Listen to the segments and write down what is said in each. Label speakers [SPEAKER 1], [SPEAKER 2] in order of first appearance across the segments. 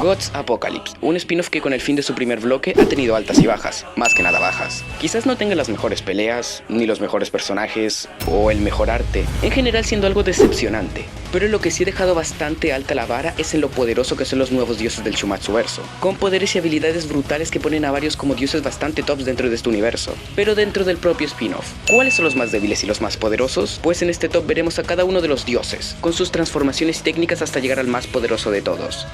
[SPEAKER 1] Gods Apocalypse, un spin-off que con el fin de su primer bloque ha tenido altas y bajas, más que nada bajas. Quizás no tenga las mejores peleas, ni los mejores personajes, o el mejor arte, en general siendo algo decepcionante. Pero lo que sí ha dejado bastante alta la vara es en lo poderoso que son los nuevos dioses del Shumatsu verso, con poderes y habilidades brutales que ponen a varios como dioses bastante tops dentro de este universo. Pero dentro del propio spin-off, ¿cuáles son los más débiles y los más poderosos? Pues en este top veremos a cada uno de los dioses, con sus transformaciones y técnicas hasta llegar al más poderoso de todos.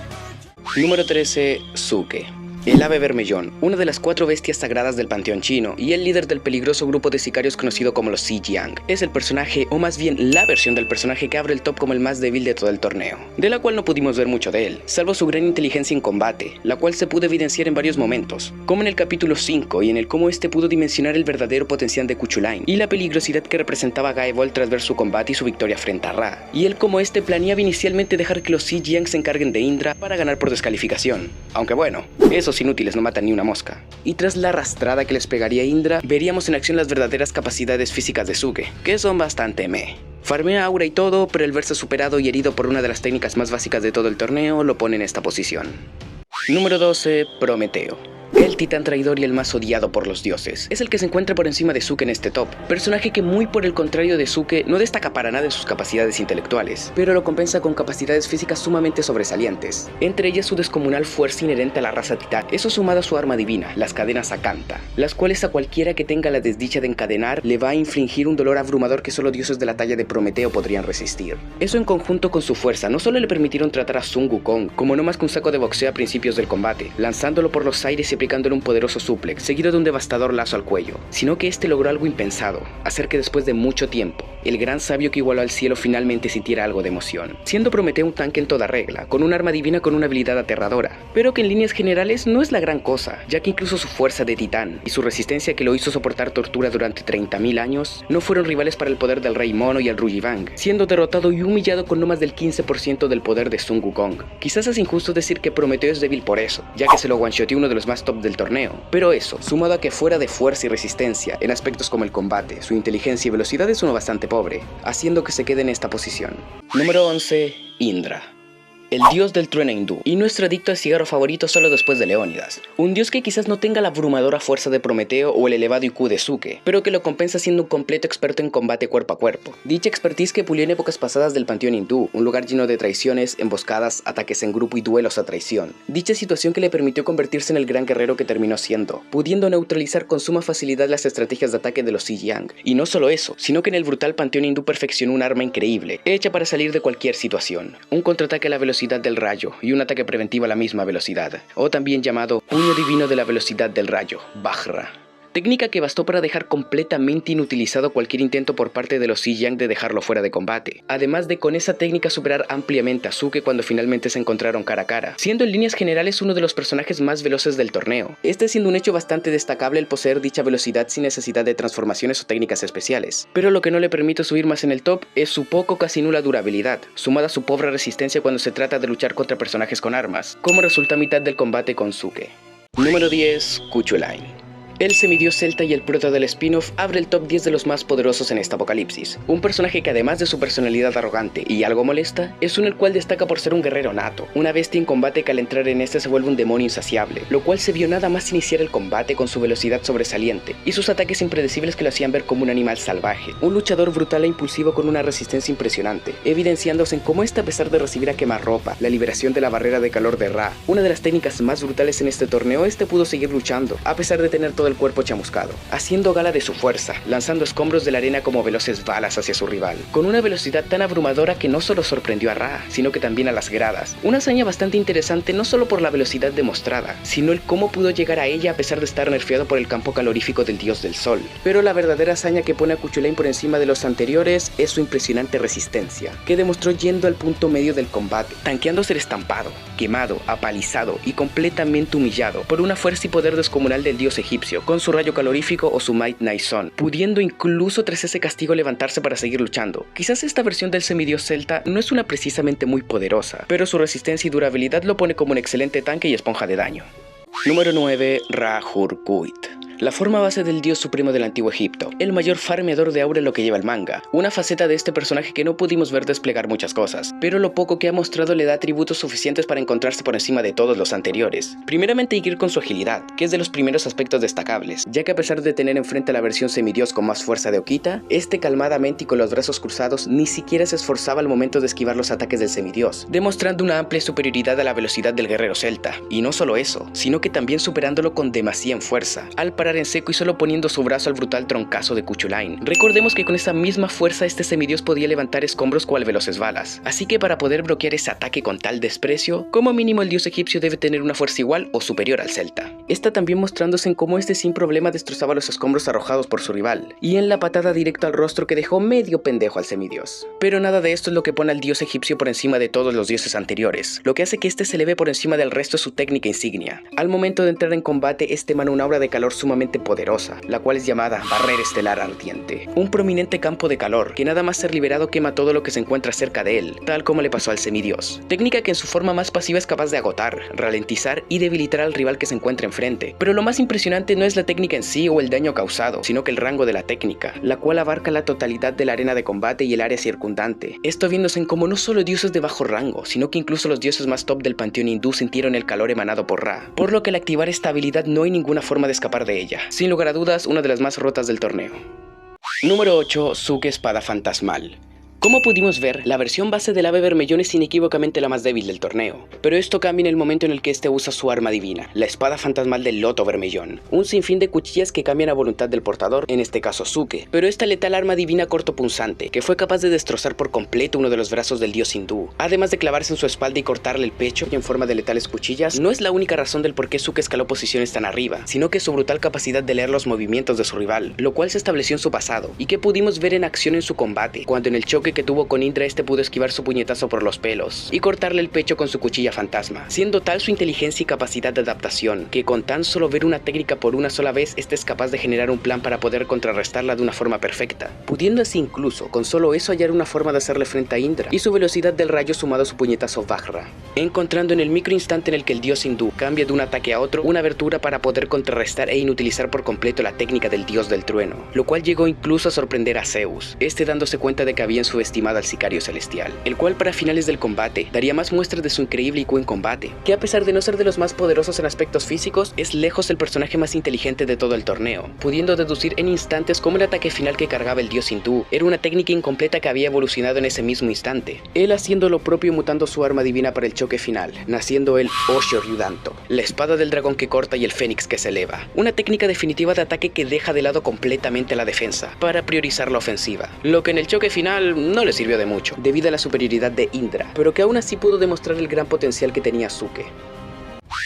[SPEAKER 1] Número 13. Suke. El ave vermellón, una de las 4 bestias sagradas del panteón chino y el líder del peligroso grupo de sicarios conocido como los Zhejiang, es el personaje, o más bien la versión del personaje que abre el top como el más débil de todo el torneo, de la cual no pudimos ver mucho de él, salvo su gran inteligencia en combate, la cual se pudo evidenciar en varios momentos, como en el capítulo 5 y en el cómo este pudo dimensionar el verdadero potencial de Kuchulain y la peligrosidad que representaba Gaevol tras ver su combate y su victoria frente a Ra, y el cómo este planeaba inicialmente dejar que los Zhejiang se encarguen de Indra para ganar por descalificación, aunque bueno, esos inútiles no matan ni una mosca. Y tras la arrastrada que les pegaría Indra, veríamos en acción las verdaderas capacidades físicas de Suke, que son bastante meh. Farmea aura y todo, pero el verse superado y herido por una de las técnicas más básicas de todo el torneo lo pone en esta posición. Número 12. Prometeo. El titán traidor y el más odiado por los dioses. Es el que se encuentra por encima de Suke en este top. Personaje que muy por el contrario de Suke no destaca para nada en sus capacidades intelectuales, pero lo compensa con capacidades físicas sumamente sobresalientes. Entre ellas su descomunal fuerza inherente a la raza titán. Eso sumado a su arma divina, las cadenas Akanta, las cuales a cualquiera que tenga la desdicha de encadenar le va a infligir un dolor abrumador que solo dioses de la talla de Prometeo podrían resistir. Eso en conjunto con su fuerza no solo le permitieron tratar a Sun Wukong como no más que un saco de boxeo a principios del combate, lanzándolo por los aires y aplicándole un poderoso suplex, seguido de un devastador lazo al cuello, sino que este logró algo impensado, hacer que después de mucho tiempo, el gran sabio que igualó al cielo finalmente sintiera algo de emoción, siendo Prometeo un tanque en toda regla, con un arma divina con una habilidad aterradora, pero que en líneas generales no es la gran cosa, ya que incluso su fuerza de titán y su resistencia que lo hizo soportar tortura durante 30.000 años, no fueron rivales para el poder del Rey Mono y el Rujivang, siendo derrotado y humillado con no más del 15% del poder de Sun Wukong. Quizás es injusto decir que Prometeo es débil por eso, ya que se lo one-shoteó uno de los más top del torneo, pero eso, sumado a que fuera de fuerza y resistencia, en aspectos como el combate, su inteligencia y velocidad es uno bastante pobre, haciendo que se quede en esta posición. Número 11. Indra. El dios del trueno hindú, y nuestro adicto al cigarro favorito solo después de Leónidas. Un dios que quizás no tenga la abrumadora fuerza de Prometeo o el elevado IQ de Suke, pero que lo compensa siendo un completo experto en combate cuerpo a cuerpo. Dicha expertise que pulió en épocas pasadas del panteón hindú, un lugar lleno de traiciones, emboscadas, ataques en grupo y duelos a traición. Dicha situación que le permitió convertirse en el gran guerrero que terminó siendo, pudiendo neutralizar con suma facilidad las estrategias de ataque de los Zhejiang. Y no solo eso, sino que en el brutal panteón hindú perfeccionó un arma increíble, hecha para salir de cualquier situación. Un contraataque a la velocidad del rayo y un ataque preventivo a la misma velocidad, o también llamado puño divino de la velocidad del rayo, Vajra. Técnica que bastó para dejar completamente inutilizado cualquier intento por parte de los Zhejiang de dejarlo fuera de combate, además de con esa técnica superar ampliamente a Suke cuando finalmente se encontraron cara a cara, siendo en líneas generales uno de los personajes más veloces del torneo, este siendo un hecho bastante destacable el poseer dicha velocidad sin necesidad de transformaciones o técnicas especiales, pero lo que no le permite subir más en el top es su poco casi nula durabilidad, sumada a su pobre resistencia cuando se trata de luchar contra personajes con armas, como resulta a mitad del combate con Suke. Número 10. Kuchulain. El semidios celta y el prota del spin-off abre el top 10 de los más poderosos en esta apocalipsis. Un personaje que además de su personalidad arrogante y algo molesta, es uno el cual destaca por ser un guerrero nato, una bestia en combate que al entrar en este se vuelve un demonio insaciable, lo cual se vio nada más iniciar el combate con su velocidad sobresaliente y sus ataques impredecibles que lo hacían ver como un animal salvaje, un luchador brutal e impulsivo con una resistencia impresionante, evidenciándose en cómo este a pesar de recibir a quemarropa, la liberación de la barrera de calor de Ra, una de las técnicas más brutales en este torneo, este pudo seguir luchando, a pesar de tener todo el cuerpo chamuscado, haciendo gala de su fuerza, lanzando escombros de la arena como veloces balas hacia su rival, con una velocidad tan abrumadora que no solo sorprendió a Ra, sino que también a las gradas, una hazaña bastante interesante no solo por la velocidad demostrada, sino el cómo pudo llegar a ella a pesar de estar nerfeado por el campo calorífico del dios del sol. Pero la verdadera hazaña que pone a Kuchulain por encima de los anteriores es su impresionante resistencia, que demostró yendo al punto medio del combate, tanqueando ser estampado, quemado, apalizado y completamente humillado por una fuerza y poder descomunal del dios egipcio, con su rayo calorífico o su Might Naison, pudiendo incluso tras ese castigo levantarse para seguir luchando. Quizás esta versión del semidios celta no es una precisamente muy poderosa, pero su resistencia y durabilidad lo pone como un excelente tanque y esponja de daño. Número 9. Ra Hurkuit. la forma base del dios supremo del antiguo Egipto, el mayor farmeador de aura en lo que lleva el manga, una faceta de este personaje que no pudimos ver desplegar muchas cosas, pero lo poco que ha mostrado le da atributos suficientes para encontrarse por encima de todos los anteriores. Primeramente ir con su agilidad, que es de los primeros aspectos destacables, ya que a pesar de tener enfrente a la versión semidios con más fuerza de Okita, este calmadamente y con los brazos cruzados ni siquiera se esforzaba al momento de esquivar los ataques del semidios, demostrando una amplia superioridad a la velocidad del guerrero celta. Y no solo eso, sino que también superándolo con demasía en fuerza, al parar en seco y solo poniendo su brazo al brutal troncazo de Kuchulain. Recordemos que con esa misma fuerza este semidios podía levantar escombros cual veloces balas, así que para poder bloquear ese ataque con tal desprecio, como mínimo el dios egipcio debe tener una fuerza igual o superior al celta. Esta también mostrándose en cómo este sin problema destrozaba los escombros arrojados por su rival, y en la patada directa al rostro que dejó medio pendejo al semidios. Pero nada de esto es lo que pone al dios egipcio por encima de todos los dioses anteriores, lo que hace que este se eleve por encima del resto es su técnica insignia. Al momento de entrar en combate, este emana una aura de calor sumamente poderosa, la cual es llamada barrera estelar ardiente, un prominente campo de calor que nada más ser liberado quema todo lo que se encuentra cerca de él, tal como le pasó al semidios, técnica que en su forma más pasiva es capaz de agotar, ralentizar y debilitar al rival que se encuentra enfrente. Pero lo más impresionante no es la técnica en sí o el daño causado, sino que el rango de la técnica, la cual abarca la totalidad de la arena de combate y el área circundante, esto viéndose en como no solo dioses de bajo rango, sino que incluso los dioses más top del panteón hindú sintieron el calor emanado por Ra, por lo que al activar esta habilidad no hay ninguna forma de escapar de ella, sin lugar a dudas una de las más rotas del torneo. Número 8. Zuke Espada Fantasmal. Como pudimos ver, la versión base del ave vermellón es inequívocamente la más débil del torneo, pero esto cambia en el momento en el que este usa su arma divina, la espada fantasmal del loto vermellón, un sinfín de cuchillas que cambian a voluntad del portador, en este caso Zuke, pero esta letal arma divina cortopunzante, que fue capaz de destrozar por completo uno de los brazos del dios hindú, además de clavarse en su espalda y cortarle el pecho en forma de letales cuchillas, no es la única razón del por qué Zuke escaló posiciones tan arriba, sino que su brutal capacidad de leer los movimientos de su rival, lo cual se estableció en su pasado, y que pudimos ver en acción en su combate, cuando en el choque que tuvo con Indra este pudo esquivar su puñetazo por los pelos y cortarle el pecho con su cuchilla fantasma, siendo tal su inteligencia y capacidad de adaptación que con tan solo ver una técnica por una sola vez este es capaz de generar un plan para poder contrarrestarla de una forma perfecta, pudiendo así incluso con solo eso hallar una forma de hacerle frente a Indra y su velocidad del rayo sumado a su puñetazo Vajra, encontrando en el micro instante en el que el dios hindú cambia de un ataque a otro una abertura para poder contrarrestar e inutilizar por completo la técnica del dios del trueno, lo cual llegó incluso a sorprender a Zeus, este dándose cuenta de que habían subestimado al sicario celestial, el cual para finales del combate daría más muestras de su increíble IQ en combate, que a pesar de no ser de los más poderosos en aspectos físicos, es lejos el personaje más inteligente de todo el torneo, pudiendo deducir en instantes cómo el ataque final que cargaba el dios hindú era una técnica incompleta que había evolucionado en ese mismo instante, él haciendo lo propio y mutando su arma divina para el choque final, naciendo el Osho-Ryudanto, la espada del dragón que corta y el fénix que se eleva, una técnica definitiva de ataque que deja de lado completamente la defensa, para priorizar la ofensiva, lo que en el choque final no le sirvió de mucho, debido a la superioridad de Indra, pero que aún así pudo demostrar el gran potencial que tenía Zuke.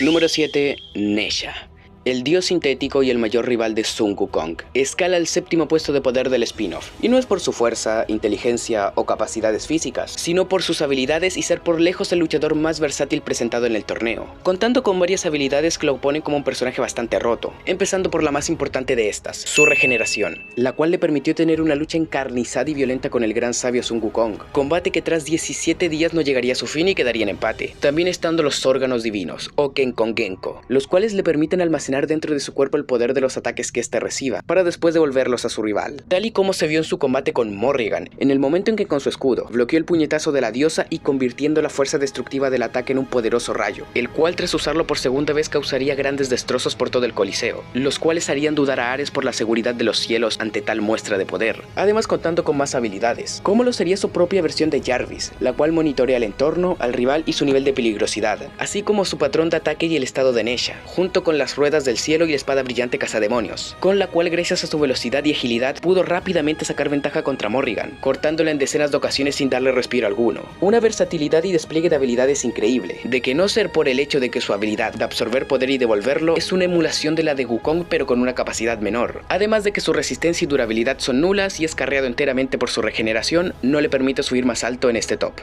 [SPEAKER 1] Número 7. Nesha. El dios sintético y el mayor rival de Sun Wukong, escala el séptimo puesto de poder del spin-off, y no es por su fuerza, inteligencia o capacidades físicas, sino por sus habilidades y ser por lejos el luchador más versátil presentado en el torneo, contando con varias habilidades que lo ponen como un personaje bastante roto, empezando por la más importante de estas, su regeneración, la cual le permitió tener una lucha encarnizada y violenta con el gran sabio Sun Wukong, combate que tras 17 días no llegaría a su fin y quedaría en empate, también estando los órganos divinos, o Genkon Genko, los cuales le permiten almacenar dentro de su cuerpo el poder de los ataques que éste reciba, para después devolverlos a su rival, tal y como se vio en su combate con Morrigan, en el momento en que con su escudo bloqueó el puñetazo de la diosa y convirtiendo la fuerza destructiva del ataque en un poderoso rayo, el cual tras usarlo por segunda vez causaría grandes destrozos por todo el coliseo, los cuales harían dudar a Ares por la seguridad de los cielos ante tal muestra de poder, además contando con más habilidades, como lo sería su propia versión de Jarvis, la cual monitorea el entorno, al rival y su nivel de peligrosidad, así como su patrón de ataque y el estado de Nesha, junto con las ruedas del cielo y la espada brillante cazademonios, con la cual gracias a su velocidad y agilidad pudo rápidamente sacar ventaja contra Morrigan, cortándola en decenas de ocasiones sin darle respiro alguno. Una versatilidad y despliegue de habilidades increíble, de que no ser por el hecho de que su habilidad de absorber poder y devolverlo es una emulación de la de Wukong pero con una capacidad menor, además de que su resistencia y durabilidad son nulas y es carreado enteramente por su regeneración, no le permite subir más alto en este top.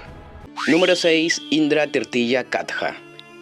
[SPEAKER 1] Número 6. Indra Tirtilla Katha.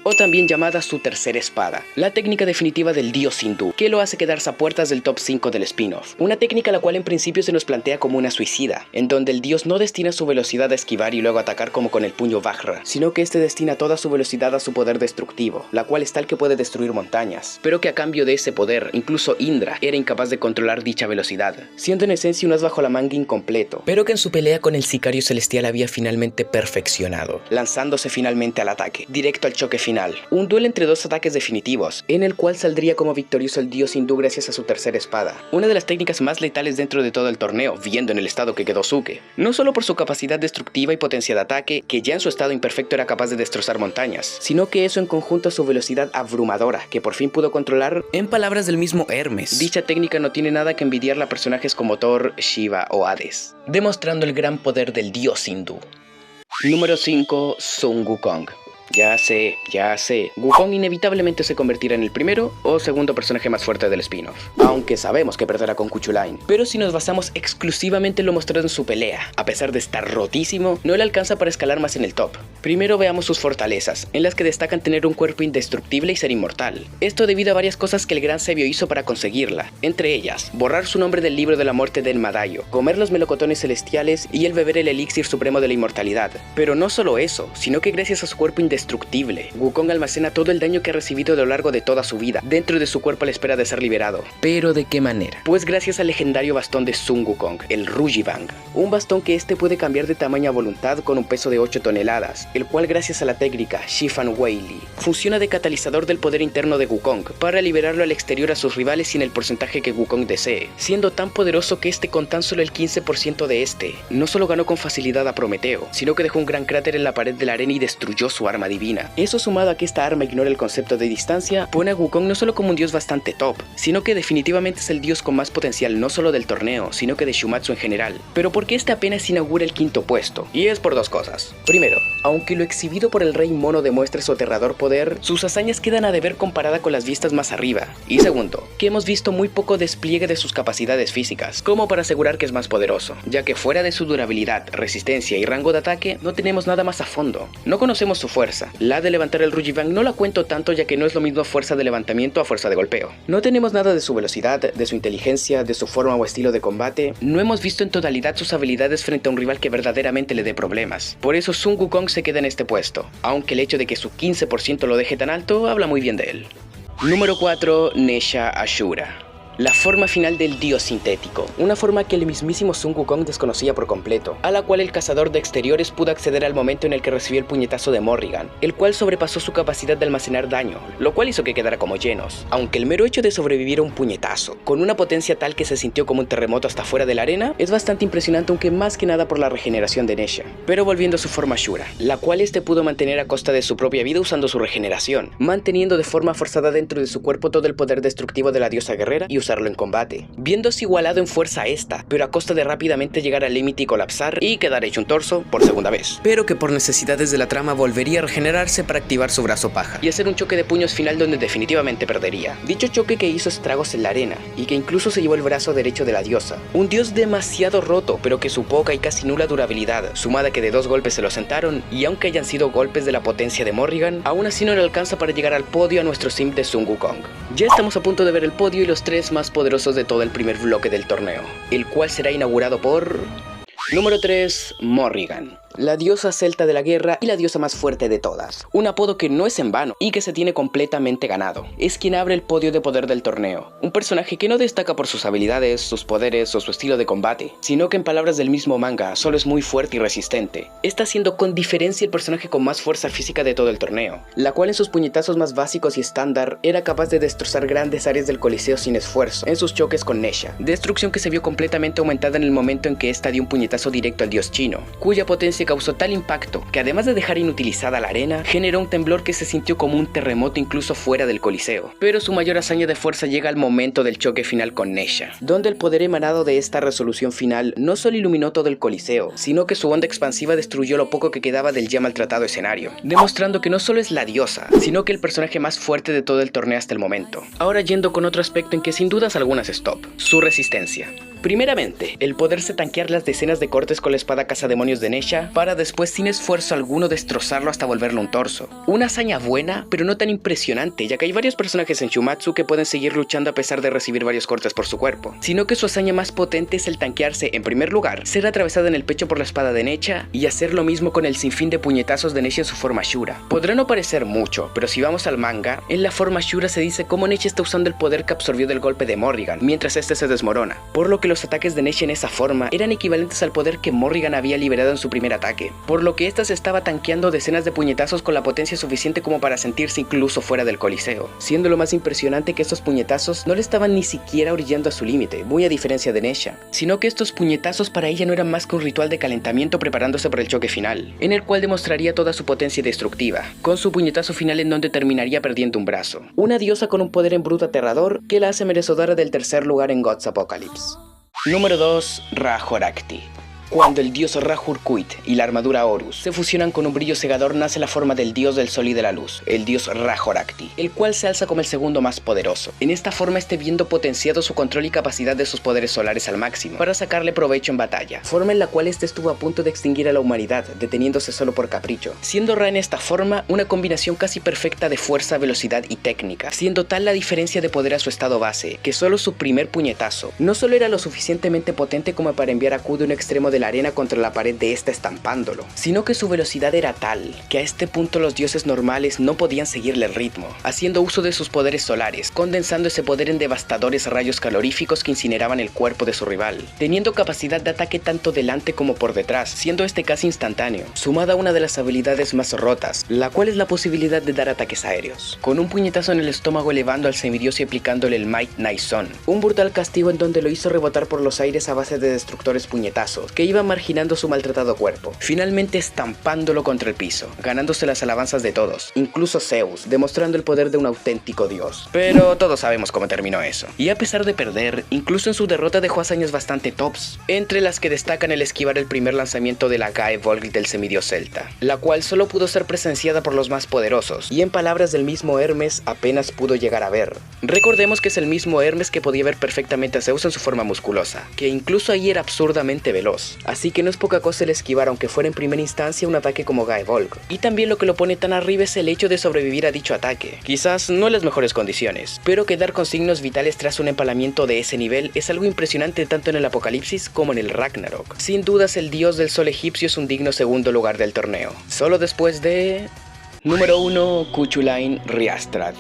[SPEAKER 1] o también llamada su tercera espada, la técnica definitiva del dios hindú, que lo hace quedarse a puertas del top 5 del spin-off. Una técnica la cual en principio se nos plantea como una suicida, en donde el dios no destina su velocidad a esquivar y luego atacar como con el puño Vajra, sino que este destina toda su velocidad a su poder destructivo, la cual es tal que puede destruir montañas, pero que a cambio de ese poder, incluso Indra era incapaz de controlar dicha velocidad, siendo en esencia un as bajo la manga incompleto, pero que en su pelea con el sicario celestial había finalmente perfeccionado, lanzándose finalmente al ataque, directo al choque final, un duelo entre dos ataques definitivos, en el cual saldría como victorioso el dios hindú gracias a su tercera espada, una de las técnicas más letales dentro de todo el torneo, viendo en el estado que quedó Suke, no solo por su capacidad destructiva y potencia de ataque, que ya en su estado imperfecto era capaz de destrozar montañas, sino que eso en conjunto a su velocidad abrumadora, que por fin pudo controlar. En palabras del mismo Hermes, dicha técnica no tiene nada que envidiarle a personajes como Thor, Shiva o Hades, demostrando el gran poder del dios hindú. Número 5. Sun Wukong. Ya sé, Wukong inevitablemente se convertirá en el primero o segundo personaje más fuerte del spin-off, aunque sabemos que perderá con Kuchulain, pero si nos basamos exclusivamente en lo mostrado en su pelea, a pesar de estar rotísimo, no le alcanza para escalar más en el top. Primero veamos sus fortalezas, en las que destacan tener un cuerpo indestructible y ser inmortal, esto debido a varias cosas que el gran sabio hizo para conseguirla, entre ellas, borrar su nombre del libro de la muerte del Madayo, comer los melocotones celestiales y el beber el elixir supremo de la inmortalidad, pero no solo eso, sino que gracias a su cuerpo indestructible, Wukong almacena todo el daño que ha recibido a lo largo de toda su vida, dentro de su cuerpo a la espera de ser liberado. ¿Pero de qué manera? Pues gracias al legendario bastón de Sun Wukong, el Rujibang, un bastón que puede cambiar de tamaño a voluntad con un peso de 8 toneladas, el cual gracias a la técnica Shifan Weili, funciona de catalizador del poder interno de Wukong, para liberarlo al exterior a sus rivales sin el porcentaje que Wukong desee, siendo tan poderoso que con tan solo el 15% de no solo ganó con facilidad a Prometeo, sino que dejó un gran cráter en la pared de la arena y destruyó su arma divina. Eso sumado a que esta arma ignora el concepto de distancia, pone a Wukong no solo como un dios bastante top, sino que definitivamente es el dios con más potencial no solo del torneo, sino que de Shumatsu en general. Pero ¿por qué apenas inaugura el quinto puesto? Y es por dos cosas. Primero, aunque lo exhibido por el rey mono demuestre su aterrador poder, sus hazañas quedan a deber comparada con las vistas más arriba. Y segundo, que hemos visto muy poco despliegue de sus capacidades físicas, como para asegurar que es más poderoso, ya que fuera de su durabilidad, resistencia y rango de ataque, no tenemos nada más a fondo. No conocemos su fuerza. La de levantar el Rujibang no la cuento tanto, ya que no es lo mismo fuerza de levantamiento a fuerza de golpeo. No tenemos nada de su velocidad, de su inteligencia, de su forma o estilo de combate. No hemos visto en totalidad sus habilidades frente a un rival que verdaderamente le dé problemas. Por eso Sun Wukong se queda en este puesto, aunque el hecho de que su 15% lo deje tan alto habla muy bien de él. Número 4. Nesha Ashura. La forma final del dios sintético, una forma que el mismísimo Sun Wukong desconocía por completo, a la cual el cazador de exteriores pudo acceder al momento en el que recibió el puñetazo de Morrigan, el cual sobrepasó su capacidad de almacenar daño, lo cual hizo que quedara como llenos. Aunque el mero hecho de sobrevivir a un puñetazo, con una potencia tal que se sintió como un terremoto hasta fuera de la arena, es bastante impresionante, aunque más que nada por la regeneración de Nesha. Pero volviendo a su forma Ashura, la cual pudo mantener a costa de su propia vida usando su regeneración, manteniendo de forma forzada dentro de su cuerpo todo el poder destructivo de la diosa guerrera y usarlo en combate, viéndose igualado en fuerza pero a costa de rápidamente llegar al límite y colapsar y quedar hecho un torso por segunda vez, pero que por necesidades de la trama volvería a regenerarse para activar su brazo paja y hacer un choque de puños final donde definitivamente perdería. Dicho choque que hizo estragos en la arena y que incluso se llevó el brazo derecho de la diosa, un dios demasiado roto, pero que su poca y casi nula durabilidad, sumada que de 2 golpes se lo sentaron, y aunque hayan sido golpes de la potencia de Morrigan, aún así no le alcanza para llegar al podio a nuestro sim de Sun Wukong. Ya estamos a punto de ver el podio y los 3 más poderosos de todo el primer bloque del torneo, el cual será inaugurado por... Número 3. Morrigan. La diosa celta de la guerra y la diosa más fuerte de todas. Un apodo que no es en vano y que se tiene completamente ganado. Es quien abre el podio de poder del torneo. Un personaje que no destaca por sus habilidades, sus poderes o su estilo de combate, sino que en palabras del mismo manga, solo es muy fuerte y resistente. Está siendo con diferencia el personaje con más fuerza física de todo el torneo, la cual en sus puñetazos más básicos y estándar era capaz de destrozar grandes áreas del coliseo sin esfuerzo en sus choques con Nesha. Destrucción que se vio completamente aumentada en el momento en que esta dio un puñetazo directo al dios chino, cuya potencia causó tal impacto que además de dejar inutilizada la arena, generó un temblor que se sintió como un terremoto incluso fuera del coliseo. Pero su mayor hazaña de fuerza llega al momento del choque final con Nesha, donde el poder emanado de esta resolución final no solo iluminó todo el coliseo, sino que su onda expansiva destruyó lo poco que quedaba del ya maltratado escenario, demostrando que no solo es la diosa, sino que el personaje más fuerte de todo el torneo hasta el momento. Ahora yendo con otro aspecto en que sin dudas algunas es top, su resistencia. Primeramente, el poderse tanquear las decenas de cortes con la espada cazademonios de Nesha, para después sin esfuerzo alguno destrozarlo hasta volverlo un torso. Una hazaña buena, pero no tan impresionante, ya que hay varios personajes en Shumatsu que pueden seguir luchando a pesar de recibir varios cortes por su cuerpo, sino que su hazaña más potente es el tanquearse, en primer lugar, ser atravesada en el pecho por la espada de Nesha, y hacer lo mismo con el sinfín de puñetazos de Nesha en su forma Shura. Podrá no parecer mucho, pero si vamos al manga, en la forma Shura se dice cómo Nesha está usando el poder que absorbió del golpe de Morrigan, mientras este se desmorona, por lo que los ataques de Nesha en esa forma eran equivalentes al poder que Morrigan había liberado en su primer ataque, por lo que ésta se estaba tanqueando decenas de puñetazos con la potencia suficiente como para sentirse incluso fuera del coliseo, siendo lo más impresionante que estos puñetazos no le estaban ni siquiera orillando a su límite, muy a diferencia de Nesha, sino que estos puñetazos para ella no eran más que un ritual de calentamiento preparándose por el choque final, en el cual demostraría toda su potencia destructiva, con su puñetazo final en donde terminaría perdiendo un brazo. Una diosa con un poder en bruto aterrador que la hace merecedora del tercer lugar en God's Apocalypse. Número 2. Rahorakti. Cuando el dios Rahurkuit y la armadura Horus se fusionan con un brillo cegador, nace la forma del dios del sol y de la luz, el dios Rahorakti, el cual se alza como el segundo más poderoso. En esta forma viendo potenciado su control y capacidad de sus poderes solares al máximo, para sacarle provecho en batalla, forma en la cual estuvo a punto de extinguir a la humanidad, deteniéndose solo por capricho, siendo Ra en esta forma una combinación casi perfecta de fuerza, velocidad y técnica, siendo tal la diferencia de poder a su estado base, que solo su primer puñetazo no solo era lo suficientemente potente como para enviar a Ku de un extremo de la arena contra la pared de esta estampándolo, sino que su velocidad era tal que a este punto los dioses normales no podían seguirle el ritmo, haciendo uso de sus poderes solares, condensando ese poder en devastadores rayos caloríficos que incineraban el cuerpo de su rival, teniendo capacidad de ataque tanto delante como por detrás, siendo este casi instantáneo, sumada a una de las habilidades más rotas, la cual es la posibilidad de dar ataques aéreos, con un puñetazo en el estómago elevando al semidios y aplicándole el Might Naison, un brutal castigo en donde lo hizo rebotar por los aires a base de destructores puñetazos, que iba marginando su maltratado cuerpo, finalmente estampándolo contra el piso, ganándose las alabanzas de todos, incluso Zeus, demostrando el poder de un auténtico dios. Pero todos sabemos cómo terminó eso. Y a pesar de perder, incluso en su derrota dejó hazañas bastante tops, entre las que destacan el esquivar el primer lanzamiento de la Gae Volg del semidios celta, la cual solo pudo ser presenciada por los más poderosos, y en palabras del mismo Hermes, apenas pudo llegar a ver. Recordemos que es el mismo Hermes que podía ver perfectamente a Zeus en su forma musculosa, que incluso ahí era absurdamente veloz, así que no es poca cosa el esquivar aunque fuera en primera instancia un ataque como Gae Volg. Y también lo que lo pone tan arriba es el hecho de sobrevivir a dicho ataque, quizás no en las mejores condiciones, pero quedar con signos vitales tras un empalamiento de ese nivel es algo impresionante tanto en el Apocalipsis como en el Ragnarok. Sin dudas el dios del sol egipcio es un digno segundo lugar del torneo, solo después de... Número 1. Cuchulain Riastrad.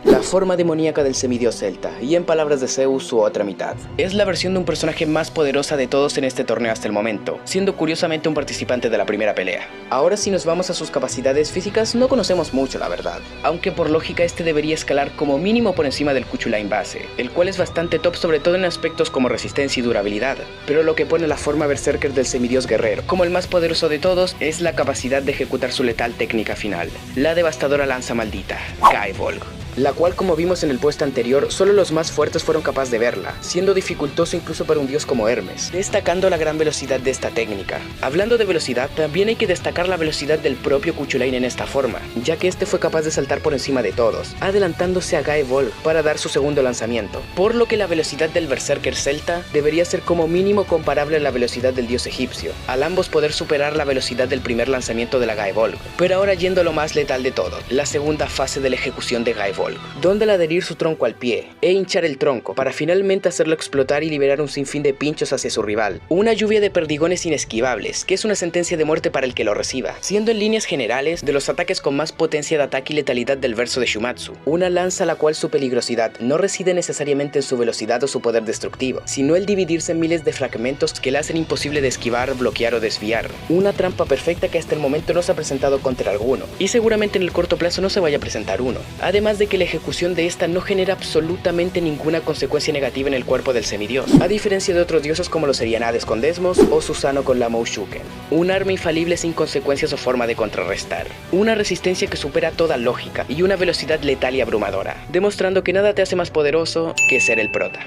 [SPEAKER 1] La forma demoníaca del semidios celta, y en palabras de Zeus, su otra mitad. Es la versión de un personaje más poderosa de todos en este torneo hasta el momento, siendo curiosamente un participante de la primera pelea. Ahora si nos vamos a sus capacidades físicas, no conocemos mucho la verdad, aunque por lógica este debería escalar como mínimo por encima del Cuchulain base, el cual es bastante top sobre todo en aspectos como resistencia y durabilidad, pero lo que pone la forma berserker del semidios guerrero, como el más poderoso de todos, es la capacidad de ejecutar su letal técnica final, la devastadora lanza maldita, Gae Volg, la cual, como vimos en el puesto anterior, solo los más fuertes fueron capaces de verla, siendo dificultoso incluso para un dios como Hermes, destacando la gran velocidad de esta técnica. Hablando de velocidad, también hay que destacar la velocidad del propio Cuchulain en esta forma, ya que este fue capaz de saltar por encima de todos, adelantándose a Gae Volg para dar su segundo lanzamiento, por lo que la velocidad del berserker celta debería ser como mínimo comparable a la velocidad del dios egipcio, al ambos poder superar la velocidad del primer lanzamiento de la Gae Volg. Pero ahora yendo a lo más letal de todo, la segunda fase de la ejecución de Gae Volg, donde al adherir su tronco al pie e hinchar el tronco para finalmente hacerlo explotar y liberar un sinfín de pinchos hacia su rival, una lluvia de perdigones inesquivables, que es una sentencia de muerte para el que lo reciba, siendo en líneas generales de los ataques con más potencia de ataque y letalidad del verso de Shumatsu, una lanza la cual su peligrosidad no reside necesariamente en su velocidad o su poder destructivo, sino el dividirse en miles de fragmentos que la hacen imposible de esquivar, bloquear o desviar, una trampa perfecta que hasta el momento no se ha presentado contra alguno, y seguramente en el corto plazo no se vaya a presentar uno, además de que la ejecución de esta no genera absolutamente ninguna consecuencia negativa en el cuerpo del semidios, a diferencia de otros dioses como lo serían Hades con Desmos o Susano con la Moushuken. Un arma infalible sin consecuencias o forma de contrarrestar, una resistencia que supera toda lógica y una velocidad letal y abrumadora, demostrando que nada te hace más poderoso que ser el prota.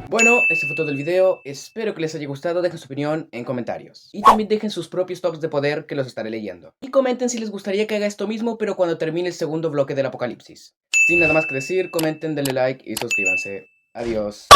[SPEAKER 1] Bueno, este fue todo el video, espero que les haya gustado, dejen su opinión en comentarios. Y también dejen sus propios tops de poder que los estaré leyendo. Y comenten si les gustaría que haga esto mismo, pero cuando termine el segundo bloque del Apocalipsis. Sin nada más que decir, comenten, denle like y suscríbanse. Adiós.